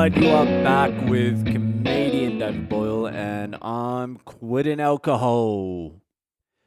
right, you are back with comedian David Boyle, and I'm quitting alcohol.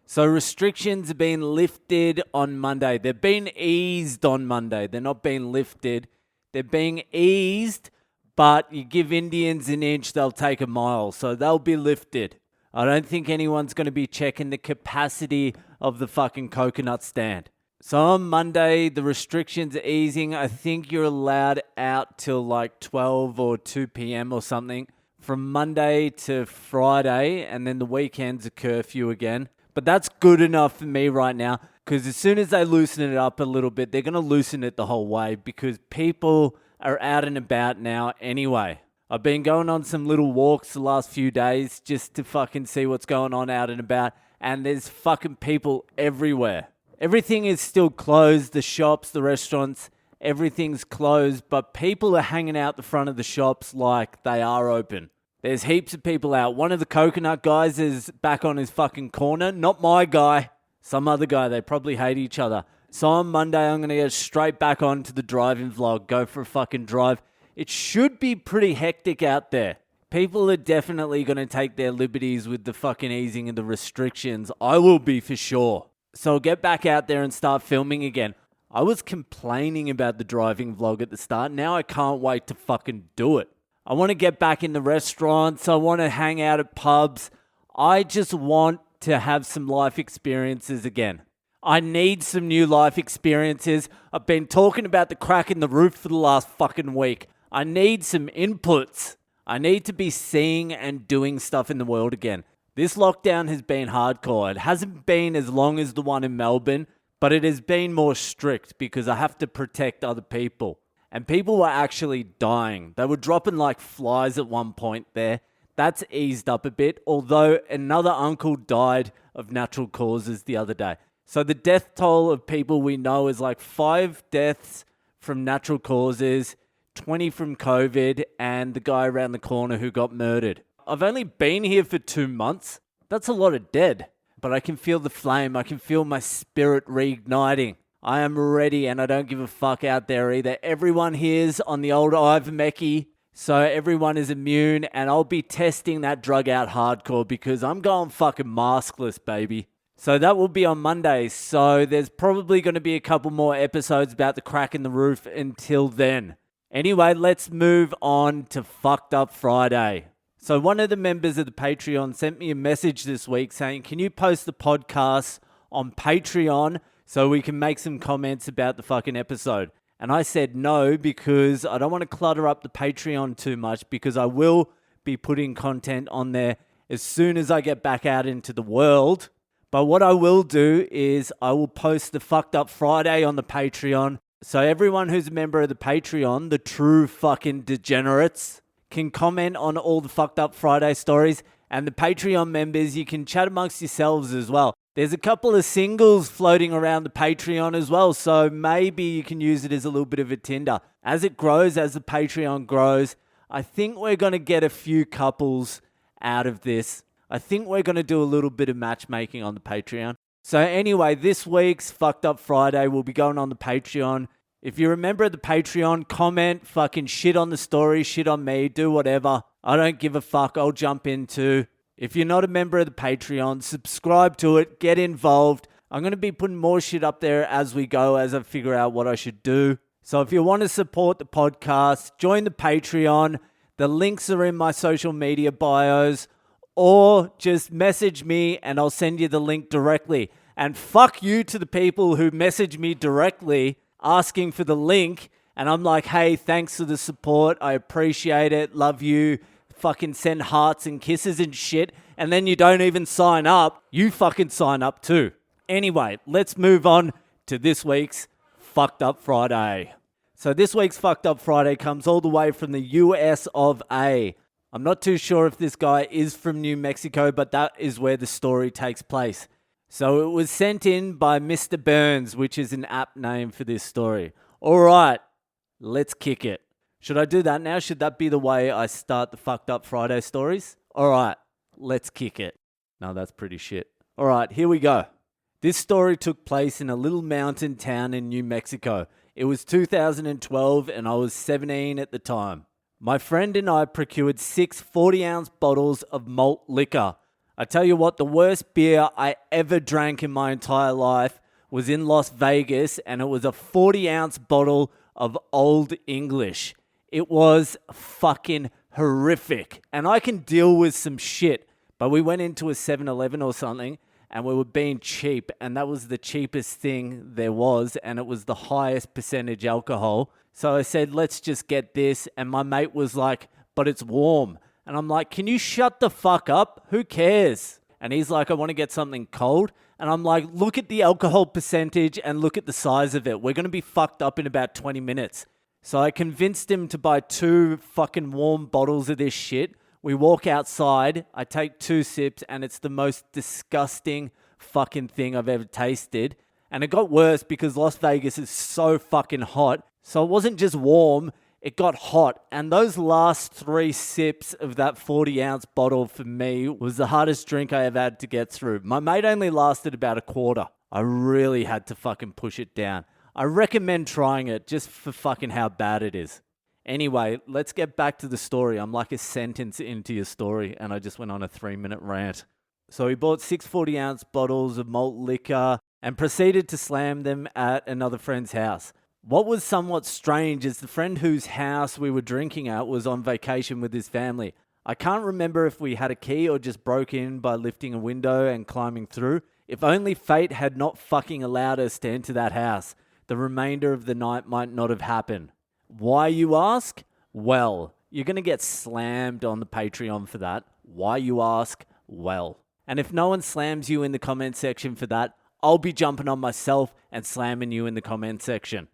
So restrictions have been lifted on Monday. They've been eased on Monday. They're not being lifted. They're being eased, but you give Indians an inch, they'll take a mile. So they'll be lifted. I don't think anyone's going to be checking the capacity of the fucking coconut stand. So on Monday, the restrictions are easing. I think you're allowed out till like 12 or 2 p.m. or something from Monday to Friday, and then the weekend's a curfew again. But that's good enough for me right now, because as soon as they loosen it up a little bit, they're going to loosen it the whole way because people are out and about now anyway. I've been going on some little walks the last few days just to fucking see what's going on out and about, and there's fucking people everywhere. Everything is still closed, the shops, the restaurants, everything's closed, but people are hanging out the front of the shops like they are open. There's heaps of people out. One of the coconut guys is back on his fucking corner. Not my guy, some other guy. They probably hate each other. So on Monday, I'm going to get straight back onto the driving vlog, go for a fucking drive. It should be pretty hectic out there. People are definitely going to take their liberties with the fucking easing of the restrictions. I will be for sure. So I'll get back out there and start filming again. I was complaining about the driving vlog at the start. Now I can't wait to fucking do it. I want to get back in the restaurants. I want to hang out at pubs. I just want to have some life experiences again. I need some new life experiences. I've been talking about the crack in the roof for the last fucking week. I need some inputs. I need to be seeing and doing stuff in the world again. This lockdown has been hardcore. It hasn't been as long as the one in Melbourne, but it has been more strict because I have to protect other people. And people were actually dying. They were dropping like flies at one point there. That's eased up a bit, although another uncle died of natural causes the other day. So the death toll of people we know is like 5 deaths from natural causes, 20 from COVID, and the guy around the corner who got murdered. I've only been here for 2 months. That's a lot of dead. But I can feel the flame. I can feel my spirit reigniting. I am ready and I don't give a fuck out there either. Everyone here's on the old ivermectin, so everyone is immune, and I'll be testing that drug out hardcore because I'm going fucking maskless, baby. So that will be on Monday. So there's probably going to be a couple more episodes about the crack in the roof until then. Anyway, let's move on to Fucked Up Friday. So one of the members of the Patreon sent me a message this week saying, can you post the podcast on Patreon so we can make some comments about the fucking episode? And I said no, because I don't want to clutter up the Patreon too much, because I will be putting content on there as soon as I get back out into the world. But what I will do is I will post the Fucked Up Friday on the Patreon. So everyone who's a member of the Patreon, the true fucking degenerates, can comment on all the Fucked Up Friday stories. And the Patreon members, you can chat amongst yourselves as well. There's a couple of singles floating around the Patreon as well, so maybe you can use it as a little bit of a Tinder. As it grows, as the Patreon grows, I think we're going to get a few couples out of this. I think we're going to do a little bit of matchmaking on the Patreon. So anyway, this week's Fucked Up Friday will be going on the Patreon. If you're a member of the Patreon, comment, fucking shit on the story, shit on me, do whatever. I don't give a fuck. I'll jump into. If you're not a member of the Patreon, subscribe to it, get involved. I'm going to be putting more shit up there as we go, as I figure out what I should do. So if you want to support the podcast, join the Patreon. The links are in my social media bios, or just message me and I'll send you the link directly. And fuck you to the people who message me directly asking for the link, and I'm like, hey, thanks for the support, I appreciate it, love you, fucking send hearts and kisses and shit, and then you don't even sign up. You fucking sign up too. Anyway, let's move on to this week's Fucked Up Friday. So this week's Fucked Up Friday comes all the way from the US of A. I'm not too sure if this guy is from New Mexico, but that is where the story takes place. So it was sent in by Mr. Burns, which is an apt name for this story. All right, let's kick it. Should I do that now? Should that be the way I start the Fucked Up Friday stories? All right, let's kick it. No, that's pretty shit. All right, here we go. This story took place in a little mountain town in New Mexico. It was 2012 and I was 17 at the time. My friend and I procured 6 40-ounce bottles of malt liquor. I tell you what, the worst beer I ever drank in my entire life was in Las Vegas, and it was a 40-ounce bottle of Old English. It was fucking horrific. And I can deal with some shit, but we went into a 7-Eleven or something, and we were being cheap, and that was the cheapest thing there was, and it was the highest percentage alcohol. So I said, let's just get this, and my mate was like, but it's warm. And I'm like, can you shut the fuck up? Who cares? And he's like, I want to get something cold. And I'm like, look at the alcohol percentage and look at the size of it. We're going to be fucked up in about 20 minutes. So I convinced him to buy 2 fucking warm bottles of this shit. We walk outside, I take 2 sips, and it's the most disgusting fucking thing I've ever tasted. And it got worse because Las Vegas is so fucking hot. So it wasn't just warm, it got hot. And those last 3 sips of that 40-ounce bottle for me was the hardest drink I ever had to get through. My mate only lasted about a quarter. I really had to fucking push it down. I recommend trying it just for fucking how bad it is. Anyway, let's get back to the story. I'm like a sentence into your story, and I just went on a 3-minute rant. So we bought 6 40-ounce bottles of malt liquor and proceeded to slam them at another friend's house. What was somewhat strange is the friend whose house we were drinking at was on vacation with his family. I can't remember if we had a key or just broke in by lifting a window and climbing through. If only fate had not fucking allowed us to enter that house, the remainder of the night might not have happened. Why, you ask? Well, you're going to get slammed on the Patreon for that. Why, you ask? Well. And if no one slams you in the comment section for that, I'll be jumping on myself and slamming you in the comment section.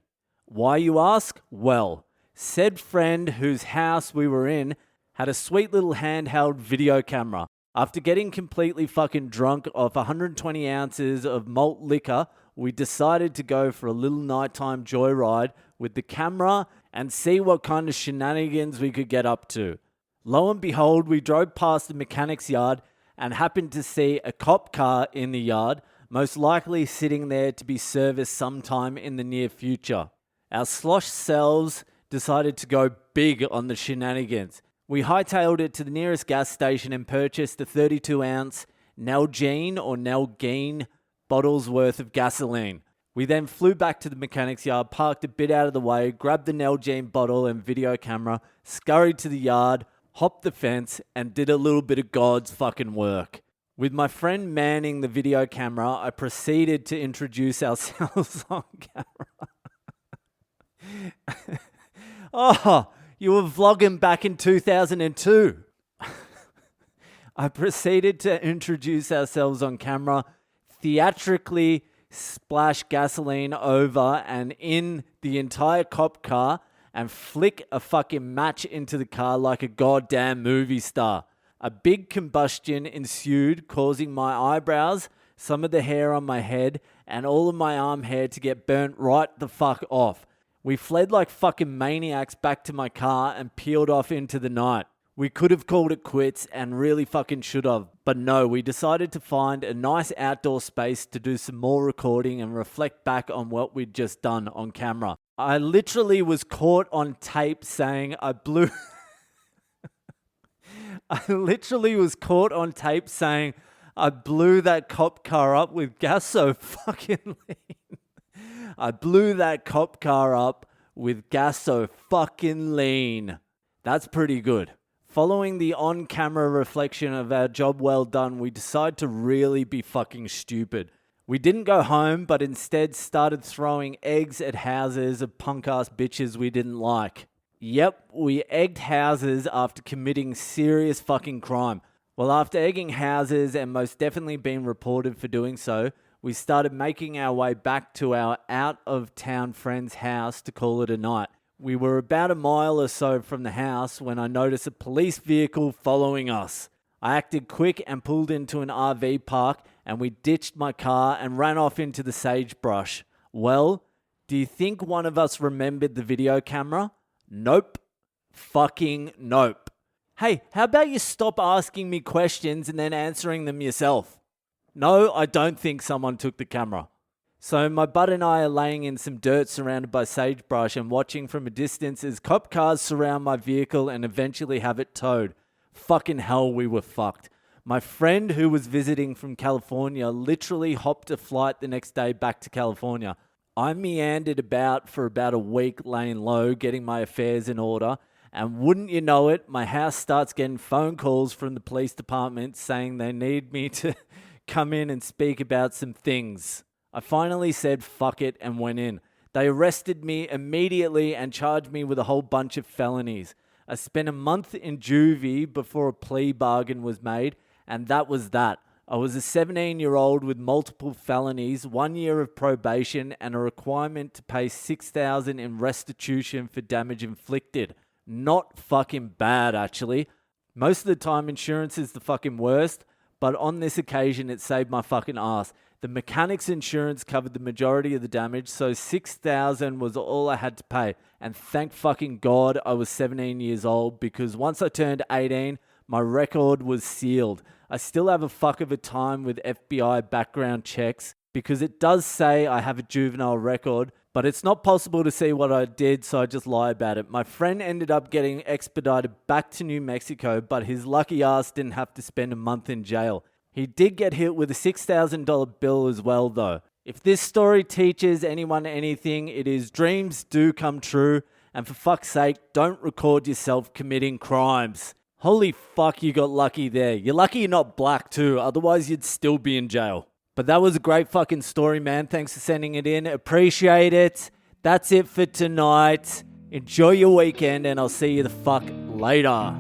Why, you ask? Well, said friend whose house we were in had a sweet little handheld video camera. After getting completely fucking drunk off 120 ounces of malt liquor, we decided to go for a little nighttime joyride with the camera and see what kind of shenanigans we could get up to. Lo and behold, we drove past the mechanic's yard and happened to see a cop car in the yard, most likely sitting there to be serviced sometime in the near future. Our slosh selves decided to go big on the shenanigans. We hightailed it to the nearest gas station and purchased a 32-ounce Nalgene or Nalgene bottles worth of gasoline. We then flew back to the mechanic's yard, parked a bit out of the way, grabbed the Nalgene bottle and video camera, scurried to the yard, hopped the fence, and did a little bit of God's fucking work. With my friend manning the video camera, I proceeded to introduce ourselves on camera. Oh, you were vlogging back in 2002. I proceeded to introduce ourselves on camera, theatrically splash gasoline over and in the entire cop car, and flick a fucking match into the car like a goddamn movie star. A big combustion ensued, causing my eyebrows, some of the hair on my head, and all of my arm hair to get burnt right the fuck off. We fled like fucking maniacs back to my car and peeled off into the night. We could have called it quits and really fucking should have. But no, we decided to find a nice outdoor space to do some more recording and reflect back on what we'd just done on camera. I literally was caught on tape saying I blew... I literally was caught on tape saying I blew that cop car up with gas so fucking lean. I blew that cop car up with gas so fucking lean. That's pretty good. Following the on-camera reflection of our job well done, we decided to really be fucking stupid. We didn't go home, but instead started throwing eggs at houses of punk-ass bitches we didn't like. Yep, we egged houses after committing serious fucking crime. Well, after egging houses and most definitely being reported for doing so, we started making our way back to our out-of-town friend's house to call it a night. We were about a mile or so from the house when I noticed a police vehicle following us. I acted quick and pulled into an RV park, and we ditched my car and ran off into the sagebrush. Well, do you think one of us remembered the video camera? Nope. Fucking nope. Hey, how about you stop asking me questions and then answering them yourself? No, I don't think someone took the camera. So my bud and I are laying in some dirt surrounded by sagebrush and watching from a distance as cop cars surround my vehicle and eventually have it towed. Fucking hell, we were fucked. My friend who was visiting from California literally hopped a flight the next day back to California. I meandered about for about a week laying low, getting my affairs in order, and wouldn't you know it, my house starts getting phone calls from the police department saying they need me to come in and speak about some things. I finally said fuck it and went in. They arrested me immediately and charged me with a whole bunch of felonies. I spent a month in juvie before a plea bargain was made, and that was that. I was a 17-year-old with multiple felonies, 1 year of probation, and a requirement to pay $6,000 in restitution for damage inflicted. Not fucking bad, actually. Most of the time, insurance is the fucking worst, but on this occasion, it saved my fucking ass. The mechanic's insurance covered the majority of the damage, so $6,000 was all I had to pay. And thank fucking God I was 17 years old, because once I turned 18, my record was sealed. I still have a fuck of a time with FBI background checks, because it does say I have a juvenile record, but it's not possible to see what I did, so I just lie about it. My friend ended up getting expedited back to New Mexico, but his lucky ass didn't have to spend a month in jail. He did get hit with a $6,000 bill as well, though. If this story teaches anyone anything, it is dreams do come true, and for fuck's sake, don't record yourself committing crimes. Holy fuck, you got lucky there. You're lucky you're not black too, otherwise you'd still be in jail. But that was a great fucking story, man. Thanks for sending it in. Appreciate it. That's it for tonight. Enjoy your weekend, and I'll see you the fuck later.